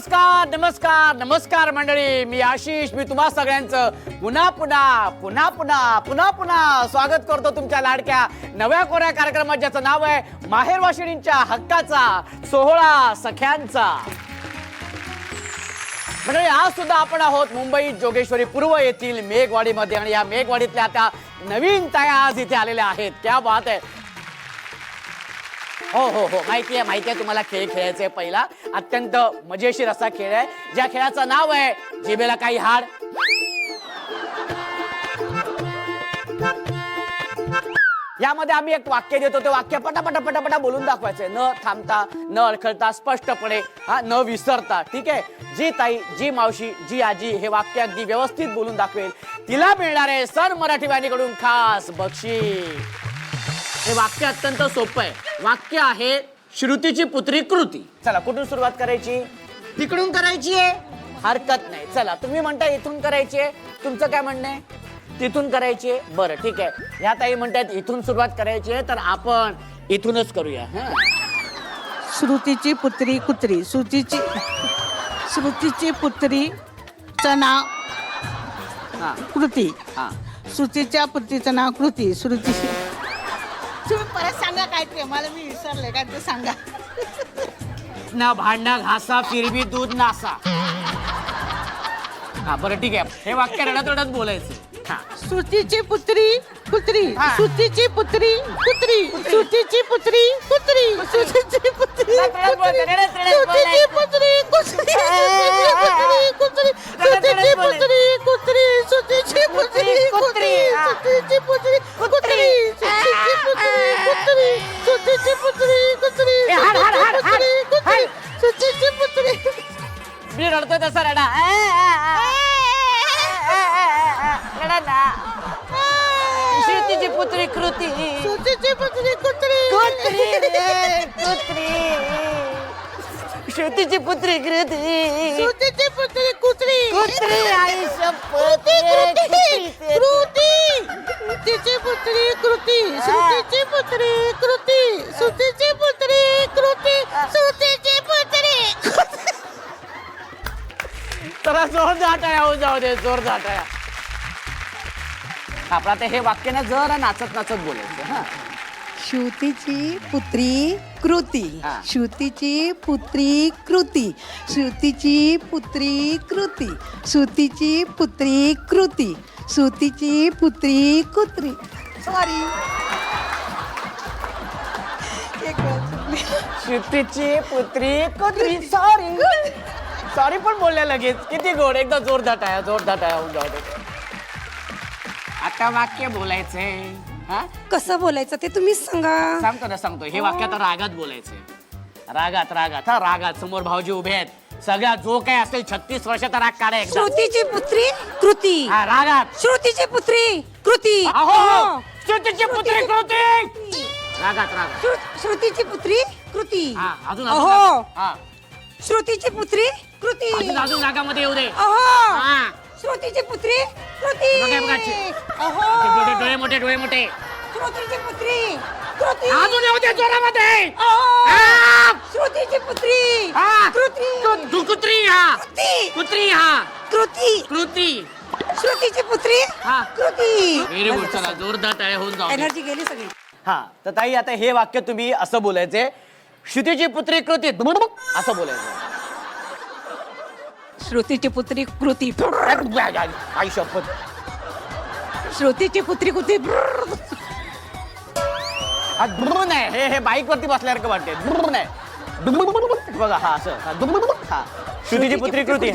नमस्कार नमस्कार नमस्कार मंडळी, मी आशिष. मी तुम्हा सगळ्यांचं पुन्हा पुन्हा पुन्हा पुन्हा पुन्हा पुन्हा स्वागत करतो तुमच्या लाडक्या नव्या कोऱ्या कार्यक्रमात, ज्याचं नाव आहे माहेरवाशिणींच्या हक्काचा सोहळा सख्यांचा. मंडळी, आज सुद्धा आपण आहोत मुंबई जोगेश्वरी पूर्व येथील मेघवाडीमध्ये, आणि या मेघवाडीतल्या त्या नवीन ताया आज इथे आलेल्या आहेत. क्या बात आहे. हो हो हो, माहिती आहे तुम्हाला खेळ खेळायचा आहे. पहिला अत्यंत मजेशीर असा खेळ आहे, ज्या खेळाचं नाव आहे जिभेला काही हाड. यामध्ये आम्ही एक वाक्य देतो, ते वाक्य पटापटा पटापटा बोलून दाखवायचंय, न थांबता, न अडखळता, स्पष्टपणे, न विसरता. ठीक आहे. जी ताई, जी मावशी, जी आजी हे वाक्य अगदी व्यवस्थित बोलून दाखवेल, तिला मिळणार आहे सर मराठी वाहिनीकडून खास बक्षीस. हे वाक्य अत्यंत सोपं आहे. वाक्य आहे श्रुतीची पुत्री कृती. चला, कुठून सुरुवात करायची? तिकडून करायची आहे, हरकत नाही. चला, तुम्ही म्हणता इथून करायची आहे, तुमचं काय म्हणणं आहे? तिथून करायची आहे. बरं, ठीक आहे. ह्या ताई म्हणतात इथून सुरुवात करायची आहे, तर आपण इथूनच करूया. श्रुतीची पुत्री कुत्री. श्रुतीची पुत्री नाव कृती. श्रुतीच्या पुत्रीचं नाव कृती. श्रुतीची. तुम्ही परत सांगा काय ते, मला मी विसरले काय ते सांगा. ना भांडा घासा फिरवी दूध नासा. बरं, ठीक आहे. हे वाक्य रडत रडत बोलायचं. श्रुतीची पुत्री कुत्री. श्रुतीची पुत्री कुत्री. श्रुतीची पुत्री कुत्री. श्रुतीची पुत्री कुत्री. श्रुतीची पुत्री कुत्री. श्रुतीची पुत्री कुत्री. श्रुतीची पुत्री कुत्री. श्रुतीची पुत्री कुत्री. श्रुतीची पुत्री कुत्री. श्रुतीची पुत्री कुत्री. श्रुतीची पुत्री. मी रडतोय तसा रडा. श्रुतीची पुत्री कृती. श्रुतीची पुत्री कुत्री. श्रुतीची पुत्री कृती. श्रुतीची पुत्री कुत्री. आई शपथ. श्रुतीची पुत्री कृती. श्रुतीची पुत्री कृती. श्रुतीची पुत्री कृती. श्रुतीची पुत्री. जरा जोरदार टाळ्या होऊन जाऊ दे, जोरदार टाळ्या. आपला ते हे वाक्य ना जरा नाचत नाचत बोलायचं. श्रुतीची पुत्री कृती. श्रुतीची पुत्री कृती. श्रुतीची पुत्री कृती. श्रुतीची पुत्री कृती. श्रुतीची पुत्री कुत्री. सॉरी. श्रुतीची पुत्री कुत्री. सॉरी पण बोलल्या लगेच. किती गोड. एकदा जोरदार टाळ्या, जोरदार टाळ्या होऊन जाऊ दे. आता वाक्य बोलायचंय. कसं बोलायचं ते तुम्हीच सांगा. सांगतो. हे वाक्य आता रागात बोलायचंय. रागात. रागात. समोर भाऊजी उभे आहेत. सगळ्या जो काय असेल 36 वर्षाचा राग काढा एकदा. श्रुतीची पुत्री कृती. रागात. श्रुतीची पुत्री कृती. श्रुतीची पुत्री कृती. रागात. श्रुतीची पुत्री कृती. अजून श्रुतीची पुत्री कृती. अजून रागामध्ये येऊ दे. श्रुतीची पुत्री कृती. डोळे मोठे. श्रुतीची पुत्री कृती. अजून येऊ दे जोरामध्ये. श्रुतीची पुत्री कृती. कुत्री. कृती. श्रुतीची पुत्री कृती. Very good. चला, जोरदार टाळ्या होऊन जाऊ. एनर्जी गेली सगळी. तर ताई, आता हे वाक्य तुम्ही असं बोलायचंय. श्रुतीची पुत्री कृती असं बोलायचं. श्रुतीची पुत्री कृती. आई शपथ. श्रुतीची पुत्री कृती. नाही, हे बाईक वरती बसल्यासारखं वाटते. नाही बघा. असं. श्रुतीची पुत्री कृती.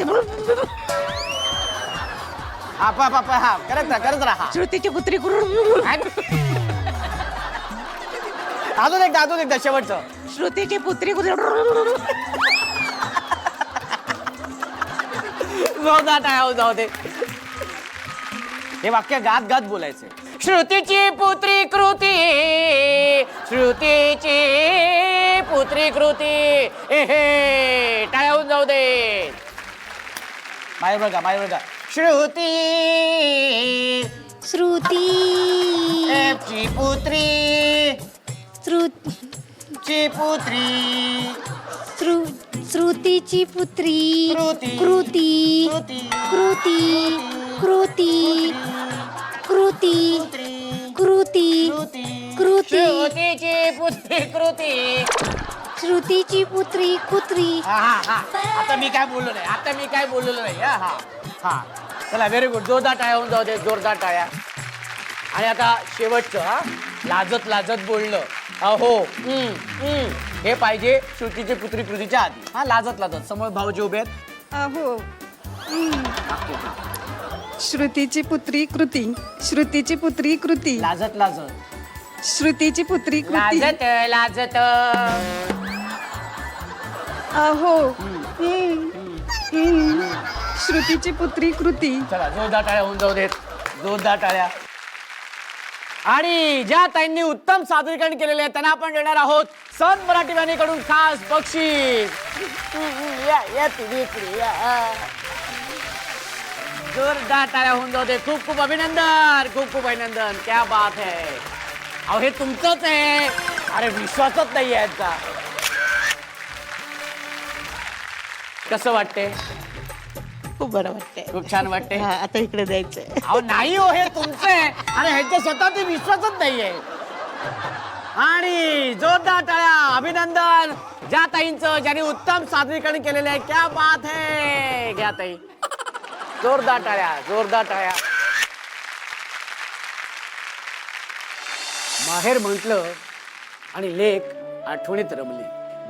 करत राहा. श्रुतीची पुत्री अजून एकदा शेवटचं. श्रुतीची पुत्री जोरदार टाळ्या होऊन जाऊ दे. हे वाक्य गात गात बोलायचे. श्रुतीची पुत्री कृती. श्रुतीची पुत्री कृती. टाळ्या होऊन जाऊ दे. माय बघा. श्रुती ची पुत्री. ची पुत्री. श्रुतीची पुत्री कृती. कृती कृती. कृती कृती कृती कृती कृती श्रुतीची पुत्री कृती. श्रुतीची पुत्री कुत्री हा हा हा आता मी काय बोललो नाही हा हा हा चला व्हेरी गुड. जोरदार टाळ्या होऊन जाऊ दे, जोरदार टाळ्या. आणि आता शेवटचं हा लाजत लाजत बोलणं. अहो हे पाहिजे श्रुतीची पुत्री कृतीच्या आधी. हा लाजत लाजत समोर भाऊजी उभे आहेत. अहो श्रुतीची पुत्री कृती श्रुतीची पुत्री कृती लाजत लाजत श्रुतीची पुत्री कृती लाजत लाजत अहो श्रुतीची पुत्री कृती. चला जोरदार टाळ्या होऊन जाऊ देत, जोरदार टाळ्या. आणि ज्या ताईंनी उत्तम सादरीकरण केलेले आहे त्यांना आपण देणार आहोत सन मराठी वाहिनीकडून खास बक्षीस. या तुम्ही इकडे या. जोरदार टाळ्या होऊन जाऊ दे. खूप खूप अभिनंदन, खूप खूप अभिनंदन. क्या बात है. अहो हे तुमचंच आहे. अरे विश्वासच नाही याचा. कसं वाटते? खूप बरं वाटतंय. खूप छान वाटते. हा, आता इकडे द्यायचंय. अहो नाही हो, हे तुमचं आहे आणि ह्याच्या स्वतः ते विश्वासच नाहीये. आणि जोरदार टाळ्या. अभिनंदन ज्या ताईंचं ज्यांनी उत्तम सादरीकरण केलेलं आहे. क्या बात है. घ्या ताई, जोरदार टाळ्या, जोरदार टाळ्या. माहेर म्हटलं आणि लेक आठवणीत रमली.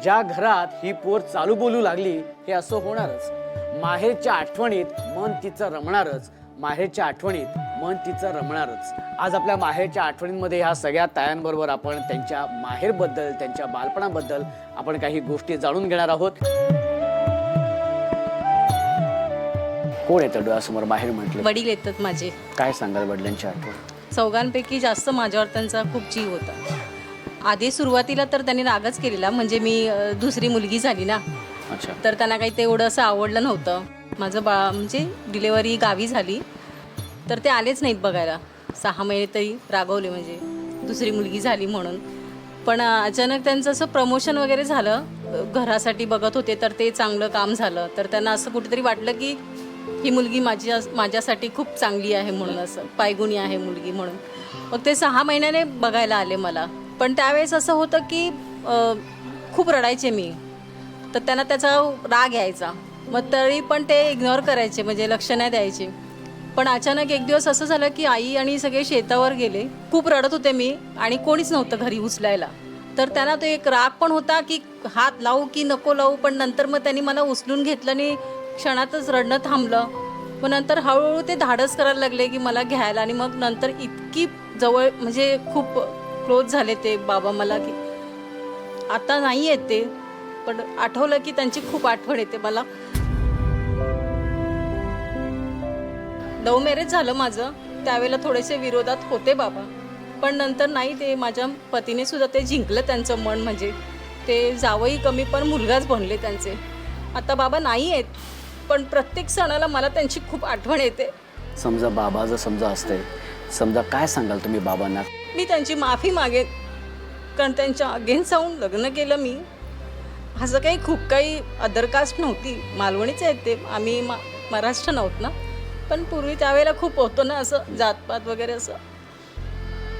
ज्या घरात ही पोर चालू बोलू लागली हे असं होणारच. माहेरच्या आठवणीत मन तिचं रमणारच. माहेरच्या आठवणीत मन तिचं रमणारच. आज आपल्या माहेरच्या आठवणींमध्ये ह्या सगळ्या तायांबरोबर आपण त्यांच्या माहेरबद्दल, त्यांच्या बालपणाबद्दल आपण काही गोष्टी जाणून घेणार आहोत. कोण येतं डोळ्यासमोर माहेर म्हटलं? वडील येतात माझे. काय सांगाल वडिलांची आठवण? चौघांपैकी जास्त माझ्यावर त्यांचा खूप जीव होता. आधी सुरुवातीला तर त्यांनी रागच केलेला, म्हणजे मी दुसरी मुलगी झाली ना. अच्छा. तर त्यांना काही तेवढं असं आवडलं नव्हतं. माझं म्हणजे डिलेवरी गावी झाली तर ते आलेच नाहीत बघायला. 6 महिने तरी रागवले, म्हणजे दुसरी मुलगी झाली म्हणून. पण अचानक त्यांचं असं प्रमोशन वगैरे झालं, घरासाठी बघत होते तर ते चांगलं काम झालं. तर त्यांना असं कुठेतरी वाटलं की ही मुलगी माझ्यासाठी खूप चांगली आहे म्हणून, असं पायगुणी आहे मुलगी म्हणून. मग ते 6 महिन्याने बघायला आले मला. पण त्यावेळेस असं होतं की खूप रडायचे मी, तर त्यांना त्याचा राग यायचा. मग तरी पण ते इग्नोर करायचे, म्हणजे लक्ष नाही द्यायचे. पण अचानक एक दिवस असं झालं की आई आणि सगळे शेतावर गेले. खूप रडत होते मी आणि कोणीच नव्हतं घरी उचलायला. तर त्यांना तो एक राग पण होता की हात लावू की नको लावू. पण नंतर मग त्यांनी मला उचलून घेतलं आणि क्षणातच रडणं थांबलं. मग नंतर हळूहळू ते धाडस करायला लागले की मला घ्यायला. आणि मग नंतर इतकी जवळ, म्हणजे खूप क्लोज झाले ते बाबा मला की आता नाही येत ते, पण आठवलं की त्यांची खूप आठवण येते मला. लव्ह मॅरेज झालं माझं. त्यावेळेला थोडेसे विरोधात होते बाबा, पण नंतर नाही, ते माझ्या पतीने सुद्धा ते जिंकलं त्यांचं मन. म्हणजे ते जावई कमी पण मुलगाच बनले त्यांचे. आता बाबा नाही आहेत, पण प्रत्येक सणाला मला त्यांची खूप आठवण येते. समजा बाबा जर समजा असते, समजा काय सांगाल तुम्ही बाबांना? मी त्यांची माफी मागेन, कारण त्यांच्या अगेन्स्ट जाऊन लग्न केलं मी. असं काही अदर कास्ट नव्हती, मालवणीच आहेत ते. आम्ही महाराष्ट्र नव्हत ना. पण पूर्वी त्यावेळेला खूप होतं ना असं जातपात वगैरे असं.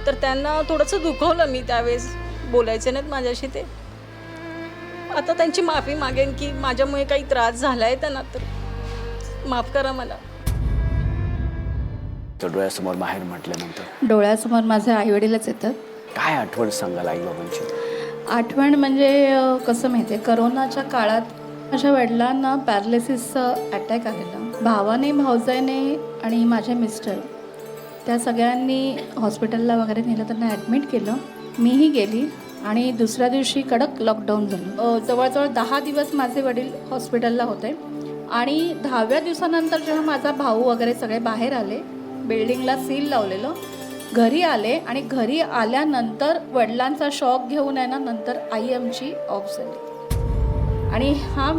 तर त्यांना थोडंसं दुखवलं मी त्यावेळेस, बोलायचे नाहीत माझ्याशी ते. आता त्यांची माफी मागेन की माझ्यामुळे काही त्रास झाला आहे त्यांना, तर माफ करा मला. डोळ्यासमोर माहेर म्हटल्यानंतर डोळ्यासमोर माझे आईवडीलच येतात. काय आठवण सांगाल आई बाबांची? आठवण म्हणजे कसं माहिती आहे, करोनाच्या काळात माझ्या वडिलांना पॅरालिसिसचा अटॅक आलेला. भावाने, भाऊजाईने आणि माझे मिस्टर त्या सगळ्यांनी हॉस्पिटलला वगैरे नेलं, त्यांना ॲडमिट केलं. मीही गेली आणि दुसऱ्या दिवशी कडक लॉकडाऊन झालं. जवळजवळ 10 दिवस माझे वडील हॉस्पिटलला होते. आणि 10व्या दिवसानंतर जेव्हा माझा भाऊ वगैरे सगळे बाहेर आले, बिल्डिंगला सील लावलेलं, घरी आले. आणि घरी आल्यानंतर वडिलांचा शॉक घेऊन आहे ना, नंतर आई आमची ऑफ झाली. आणि हा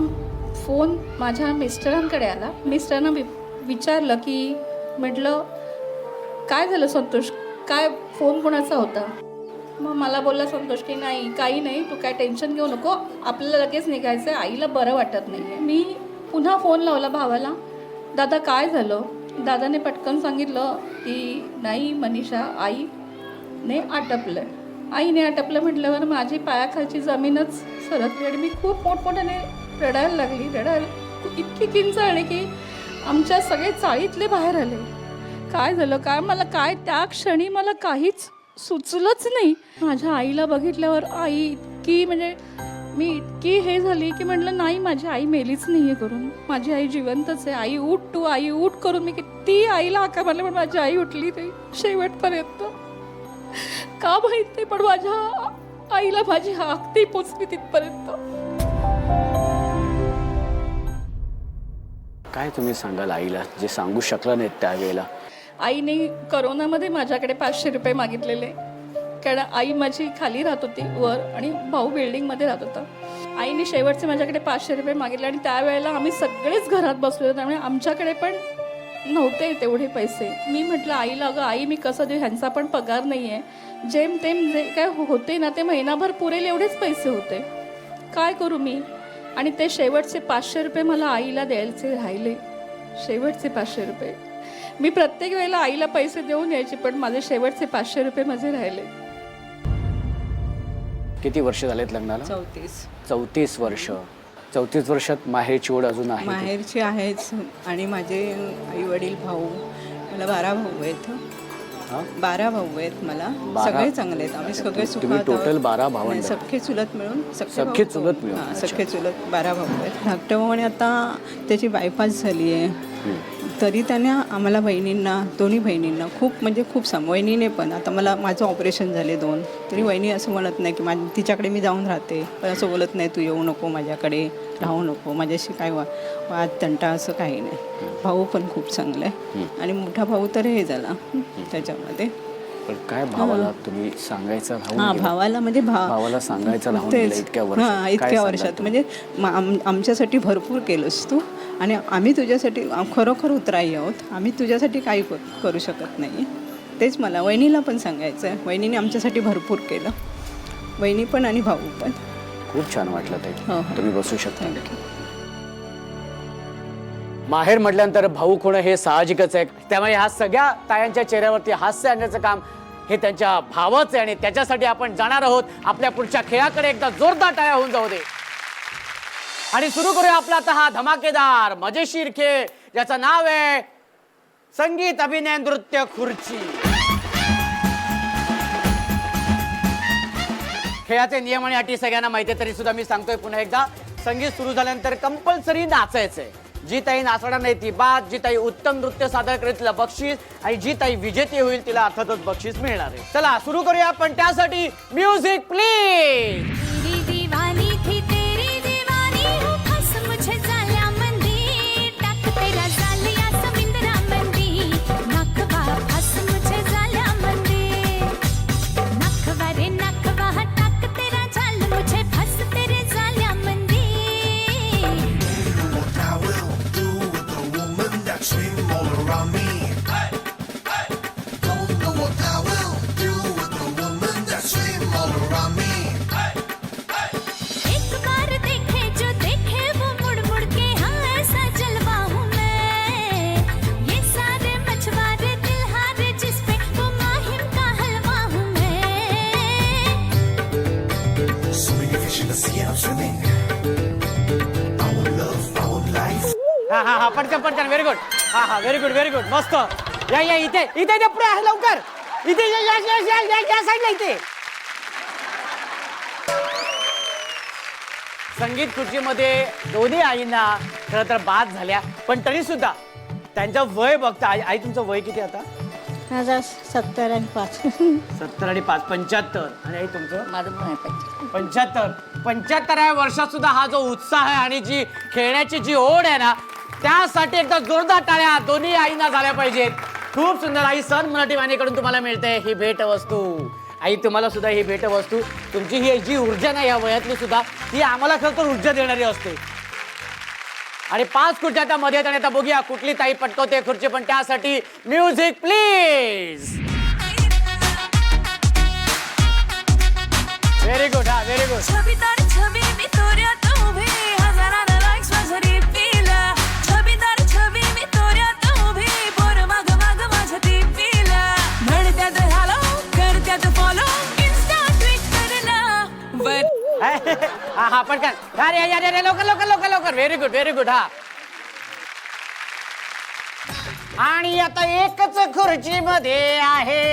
फोन माझ्या मिस्टरांकडे आला. मिस्टरांना विचारलं की, म्हटलं काय झालं संतोष, काय फोन कोणाचा होता? मग मला बोलला संतोष की नाही काही नाही, तू काय टेन्शन घेऊ नको, आपल्याला लगेच निघायचं आहे, आईला बरं वाटत नाही आहे. मी पुन्हा फोन लावला भावाला, दादा काय झालं. दादाने पटकन सांगितलं की नाही मनीषा, आईने आटपलं. आईने आटपलं म्हटल्यावर माझी पायाखालची जमीनच सरकली आणि मी खूप मोठमोठ्याने रडायला लागली. इतकी किंचाळली की आमच्या सगळे चाळीतले बाहेर आले. काय झालं काय, मला काय त्या क्षणी मला काहीच सुचलंच नाही. माझ्या आईला बघितल्यावर आई इतकी म्हणजे मी इतकी हे झाली की म्हटलं नाही माझी आई मेलीच नाही आहे करून, माझी आई जिवंतच आहे. आई उठ तू, आई उठ करून मी किती आईला हाका मारल्या पण माझी आई उठली नाही शेवटपर्यंत. का माहीत नाही पण माझ्या आईला माझी हाक ती पोचली तिथपर्यंत. काय तुम्ही सांगाल आईला जे सांगू शकलं नाहीत त्यावेळेला? आईने करोनामध्ये माझ्याकडे 500 रुपये मागितलेले, कारण आई माझी खाली राहत होती वर आणि भाऊ बिल्डिंगमध्ये राहत होता. आईने शेवटचे माझ्याकडे 500 रुपये मागितले आणि त्यावेळेला आम्ही सगळेच घरात बसलो होतो, त्यामुळे आमच्याकडे पण नव्हते तेवढे पैसे. मी म्हटलं आईला, अगं आई मी कसं देऊ, ह्यांचा पण पगार नाही आहे, जेमतेम जे काय होते ना ते महिनाभर पुरेल एवढेच पैसे होते, काय करू मी. आणि ते शेवटचे 500 रुपये मला आईला द्यायचे राहिले, शेवटचे 500 रुपये. मी प्रत्येक वेळेला आईला पैसे देऊन यायचे पण माझे शेवटचे 500 रुपये माझे राहिले. किती वर्ष झालेत लग्नाला? 34 वर्ष. 34 वर्षात माहेरची ओढ अजून आहे? माहेरची आहेच. आणि माझे आई वडील भाऊ, मला 12 भाऊ आहेत. 12 भाऊ आहेत मला, सगळे चांगले आहेत. आम्ही सगळे सुखात. टोटल 12 भावंड? सख्खे चुलत मिळून सख्खे चुलत मिळून सख्खे चुलत 12 भाऊ आहेत. धाकट्या भावाने आता त्याची बायपास झाली आहे, तरी त्याने आम्हाला बहिणींना, दोन्ही बहिणींना खूप म्हणजे खूप वहिनीने पण आता माझं ऑपरेशन झाले 2, तरी वहिनी असं म्हणत नाही की तिच्याकडे मी जाऊन राहते, पण असं बोलत नाही तू येऊ नको माझ्याकडे, राहू नको, माझ्याशी काय वाद तंटा असं काही नाही. भाऊ पण खूप चांगला आहे. आणि मोठा भाऊ तर हे झाला त्याच्यामध्ये. पण काय भावाला तुम्ही सांगायचं? भावाला म्हणजे भावाला सांगायचं राहून गेलं इतक्या वर्षात? इतक्या वर्षात म्हणजे आमच्यासाठी भरपूर केलंस तू आणि आम्ही तुझ्यासाठी खरोखर उतराई आहोत, आम्ही तुझ्यासाठी काही करू शकत नाही. तेच मला वहिनीला पण सांगायचं आहे. वहिनीने आमच्यासाठी भरपूर केलं, वहिनी पण आणि भाऊ पण. खूप छान वाटलं ते. हो. तुम्ही बसू शकता. माहेर म्हटल्यानंतर भाऊ होणं हे साहजिकच आहे, त्यामुळे ह्या सगळ्या तायांच्या चेहऱ्यावरती हास्य आणण्याचं काम हे त्यांच्या भावाचं आहे. आणि त्याच्यासाठी आपण जाणार आहोत आपल्या पुढच्या खेळाकडे. एकदा जोरदार टाळ्या होऊन जाऊ दे आणि सुरू करूया आपला आता हा धमाकेदार मजेशीर खेळ, ज्याचं नाव आहे संगीत अभिनय नृत्य खुर्ची. खेळाचे नियम आणि अटी सगळ्यांना माहिती आहे, तरी सुद्धा मी सांगतोय पुन्हा एकदा. संगीत सुरू झाल्यानंतर कंपल्सरी नाचायचंय. जी ताई नाचणार नाही ती बाद, जी ताई उत्तम नृत्य सादर करेल तिला बक्षीस, आणि जी ताई विजेती होईल तिला अर्थातच बक्षीस मिळणार आहे. चला सुरू करूया, पण त्यासाठी म्युझिक प्लीज. हा पटकन पटकन. Very good. हा व्हेरी गुड व्हेरी गुड. मस्त. या इथे इथे पुढे आहे लवकर. इथे या साईडला इथे. संगीत खुर्चीमध्ये दोन्ही आईंना खरं तर बाद झाल्या, पण तरी सुद्धा त्यांचं वय बघता. आई तुमचं वय किती आता? माझा 70 आणि 5. 70 आणि 5 75. आणि आई तुमचं? माझं 75. 75व्या वर्षात सुद्धा हा जो उत्साह आहे आणि जी खेळण्याची जी ओढ आहे ना, त्यासाठी एकदा जोरदार टाळ्या दोन्ही आईंना झाल्या पाहिजेत. खूप सुंदर. आई, सन मराठी वाहिनीकडून तुम्हाला मिळते ही भेटवस्तू. आई तुम्हाला सुद्धा ही भेटवस्तू. तुमची ही जी ऊर्जा नाही या वयातली सुद्धा, ती आम्हाला खरं तर ऊर्जा देणारी असते. आणि 5 खुर्च्या त्या मध्ये आहेत आणि आता बघूया कुठली ताई पटकवते खुर्ची, पण त्यासाठी म्युझिक प्लीज. व्हेरी गुड हा व्हेरी गुड. छबीदार छबी मी तोऱ्यात उभी हजारानं लाईक्स माझं डीपीला छबीदार छबी मी तोऱ्यात उभी बोर माग माग माझ्या डीपीला म्हणत्यात हॅलो करत्यात फॉलो इन्स्टा ट्विटरला बट हा हा पटकन अरे अरे लवकर लवकर लवकर लवकर व्हेरी गुड हा. आणि आता एकच खुर्ची मध्ये आहे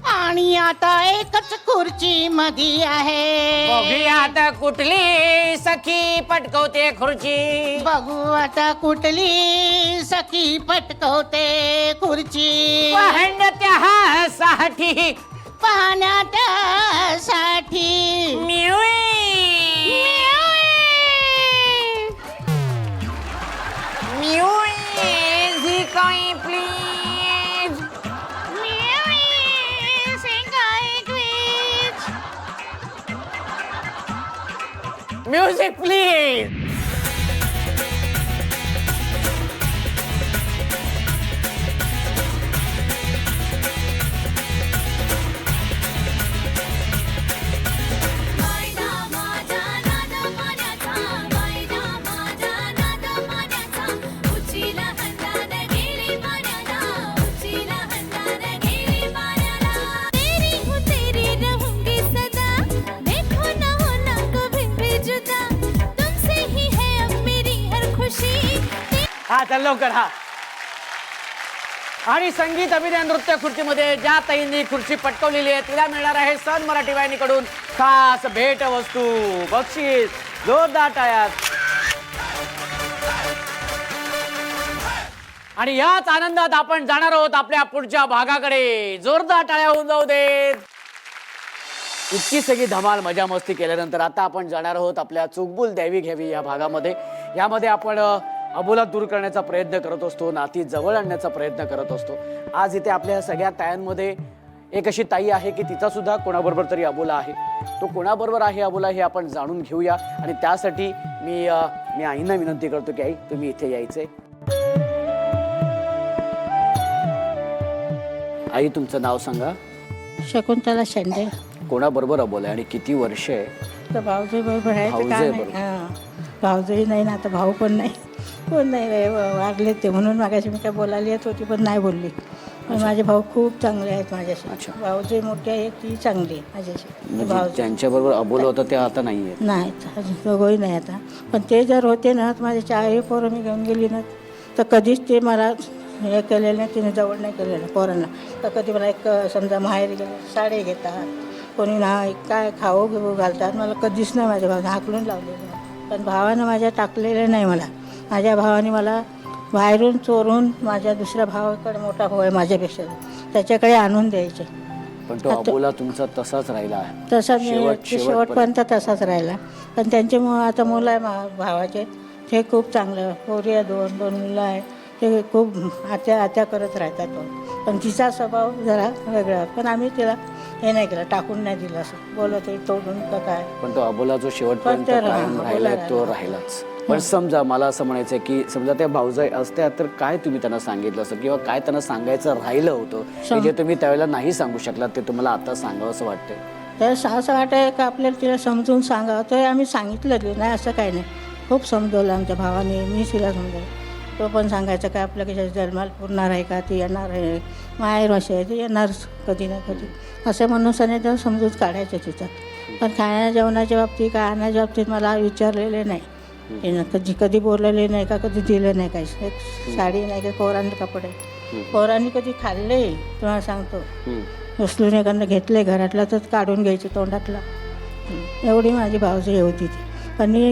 आणि आता एकच खुर्ची मध्ये आहे. बघूया आता कुठली सखी पटकवते खुर्ची. बघू आता कुठली सखी पटकवते खुर्ची. पाहण्यासाठी पाहण्यासाठी प्लीज म्युझिक प्लीज. मैना माझ्या नाद मान्याचा मैना माझ्या नाद मान्याचा उचीला हंडान गेली पाण्याला उचीला हंडान गेली पाण्याला तेरी हूँ तेरी रहूंगी सदा देखो ना होना कभी भी जुदा तुमसे ही है अब मेरी हर खुशी. हा चल लवकर हा. आणि संगीत अभिनय नृत्य खुर्चीमध्ये ज्या ताईंनी खुर्ची पटकवलेली आहे तिला मिळणार आहे सन मराठी वाहिनीकडून खास भेट वस्तू बक्षीस. जोरदार टाळ्या. आणि याच आनंदात आपण जाणार आहोत आपल्या पुढच्या भागाकडे. जोरदार टाळ्या होऊन जाऊ देत. इतकी सगळी धमाल मजा मस्ती केल्यानंतर आता आपण जाणार आहोत आपल्या चुकबुल द्यावी घ्यावी या भागामध्ये. यामध्ये आपण अबोला दूर करण्याचा प्रयत्न करत असतो, नाती जवळ आणण्याचा प्रयत्न करत असतो. आज इथे आपल्या सगळ्या तायांमध्ये एक अशी ताई आहे की तिचा सुद्धा कोणाबरोबर तरी अबोला आहे. तो कोणाबरोबर आहे अबोला हे आपण जाणून घेऊया. आणि त्यासाठी मी आईंना विनंती करतो की आई तुम्ही इथे यायचंय. आई तुमचं नाव सांगा. शकुंतला शेंडे. कोणाबरोबर अबोला आहे आणि किती वर्ष आहे? तर भाऊजी बरोबर आहे. तर भाऊजी काय बरोबर. नाही. हां भाऊजी नाही ना आता भाऊ पण नाही कोण नाही वारले ते म्हणून मागाशी मी काय बोलायला येत होती पण नाही बोलली. पण माझे भाऊ खूप चांगले आहेत माझ्याशी. अच्छा. भाऊजी मोठी आहे ती चांगली आहे माझ्याशी. म्हणजे भाऊजी ज्यांच्याबरोबर अबोला होता ते आता नाही आहेत. नाही दोघंही नाही आता. पण ते जर होते ना तर माझे 4 पोरं मी घेऊन गेली ना तर कधीच ते मला हे केलेलं नाही. तिने जवळ नाही केलेलं पोरांना. तर कधी मला एक समजा माहेरी गेले साडी घेतात कोणी ना काय खाऊ घेऊ घालतात. मला कधीच नाही माझ्या भावाने हाकलून लावलेलं. पण भावानं माझ्या टाकलेलं नाही मला. माझ्या भावाने मला बाहेरून चोरून माझ्या दुसऱ्या भावाकडे मोठा भाऊ आहे माझ्यापेक्षा त्याच्याकडे आणून द्यायचे. पण तो अबोला तुमचा तसाच राहिला आहे. तसाच शेवटपर्यंत तसाच राहिला. पण त्यांचे आता मुलं आहे भावाचे ते खूप चांगलं. पोरी आहे 2 मुलं आहे. ते खूप आत्या करत राहतात. पण तिचा स्वभाव जरा वेगळा. पण आम्ही तिला हे नाही केलं टाकून नाही दिलं असं बोलत तोडून का काय. पण तो अबोला जो शेवटपर्यंत पण ते कायम राहिलाय तो राहिलाच. पण समजा मला असं म्हणायचं की समजा त्या भाऊजाई असत्या तर काय तुम्ही त्यांना सांगितलं असं किंवा काय त्यांना सांगायचं राहिलं होतं जे तुम्ही त्यावेळेला नाही सांगू शकलात ते तुम्हाला आता सांगावं असं वाटतंय? तर असं वाटतं का आपल्याला तिला समजून सांगावं. तर आम्ही सांगितलं नाही असं काही नाही. खूप समजवलं आमच्या भावाने. मी तिला समजवलं. तो पण सांगायचं का आपल्या कशा जन्माला पुरणार आहे का ती येणार आहे माहेर अशी आहे ती येणारच कधी ना कधी असं म्हणून सने तर समजूत काढायचं तिचं. पण खाण्या जेवणाच्या बाबतीत का आणण्याच्या बाबतीत मला विचारलेले नाही. कधी बोललेले नाही का कधी दिलं नाही काही. एक साडी नाही का पोरांनी कपडे पोरांनी कधी खाल्ले तुम्हाला सांगतो उचलून एखादं घेतले घरातला तर काढून घ्यायचे तोंडातला. एवढी माझी भावजी होती ती. पण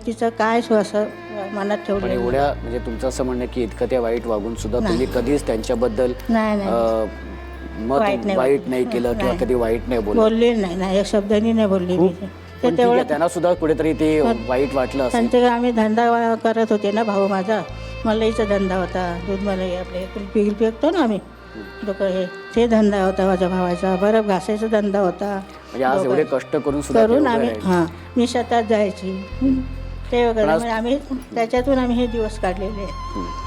तिचं काय असं मनात ठेवलं. एवढ्या म्हणजे तुमचं असं म्हणणं की इतकं त्या वाईट वागून सुद्धा तुम्ही कधीच त्यांच्याबद्दल वाईट नाही केलं किंवा कधी वाईट नाही बोलली नाही. एक शब्दांनी नाही बोलली मी. ते तेवढं त्यांना सुद्धा कुठेतरी ते वाईट वाटलं असेल. त्यांच्या आम्ही धंदा करत होते ना भाऊ माझा. मलाईचा धंदा होता. दूध मलाई आपले कुल्फी विकतो ना आम्ही हे ते धंदा होता माझ्या भावाचा. बरं घासायचा धंदा होता. म्हणजे आज एवढे कष्ट करून आम्ही मी शेतात जायची ते वगैरे आम्ही त्याच्यातून आम्ही हे दिवस काढलेले.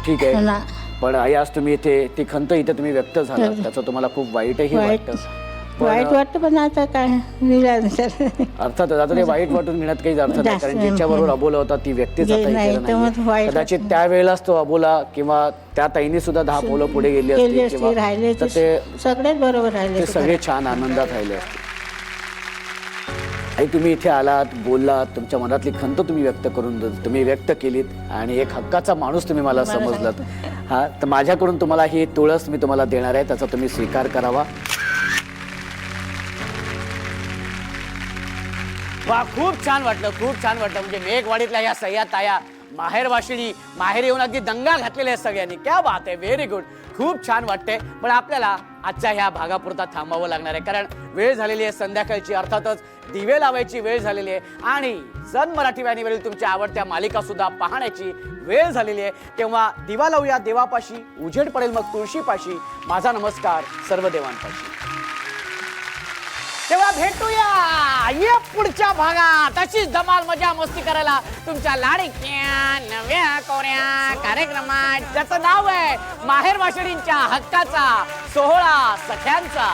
ठीक आहे. पण आई आज तुम्ही इथे ती खंत इथे तुम्ही व्यक्त झाला त्याचं तुम्हाला खूप वाईटही वाटतं. वाईट वाटतं पण आता काय विलाज नाही. अर्थातच आता ते वाईट वाटून घेण्यात काही अर्थ नाही, जास्त कारण ज्याच्याबरोबर अबोला होता ती व्यक्तीच आता नाही, इथे तर मग नाहीये. वाईट कदाचित त्यावेळेलाच तो अबोला किंवा त्या ताईने सुद्धा 10 पावलं पुढे गेली केली असती असती, किंवा राहिले तर ते सगळेच बरोबर राहिले ते सगळे छान आनंदात राहिले असते. आई तुम्ही इथे आलात, बोललात, तुमच्या मनातली खंत तुम्ही व्यक्त केलीत आणि एक हक्काचा माणूस तुम्ही मला समजलात. हा, तर माझ्याकडून तुम्हाला ही तुळस मी तुम्हाला देणार आहे, त्याचा तुम्ही स्वीकार करावा. वा, खूप छान वाटलं, खूप छान वाटलं. म्हणजे मेघवाडीतल्या या सह्या ताया माहेर येऊन अगदी दंगा घातलेल्या आहेत सगळ्यांनी. क्या बात आहे, व्हेरी गुड, खूप छान वाटते. पण आपल्याला आजच्या ह्या भागापुरता थांबावं लागणार आहे, कारण वेळ झालेली आहे संध्याकाळची. अर्थातच दिवे लावायची वेळ झालेली आहे आणि सन मराठी वाहिनीवरील तुमच्या आवडत्या मालिका सुद्धा पाहण्याची वेळ झालेली आहे. तेव्हा दिवा लावूया देवापाशी, उजेड पडेल मग तुळशीपाशी. माझा नमस्कार सर्व देवांपाशी. तेव्हा भेटूया या पुढच्या भागात अशीच धमाल मजा मस्ती करायला तुमच्या लाडक्या नव्या कोऱ्या कार्यक्रमात, ज्याचं नाव आहे माहेर वाशिणींच्या हक्काचा सोहळा सख्यांचा.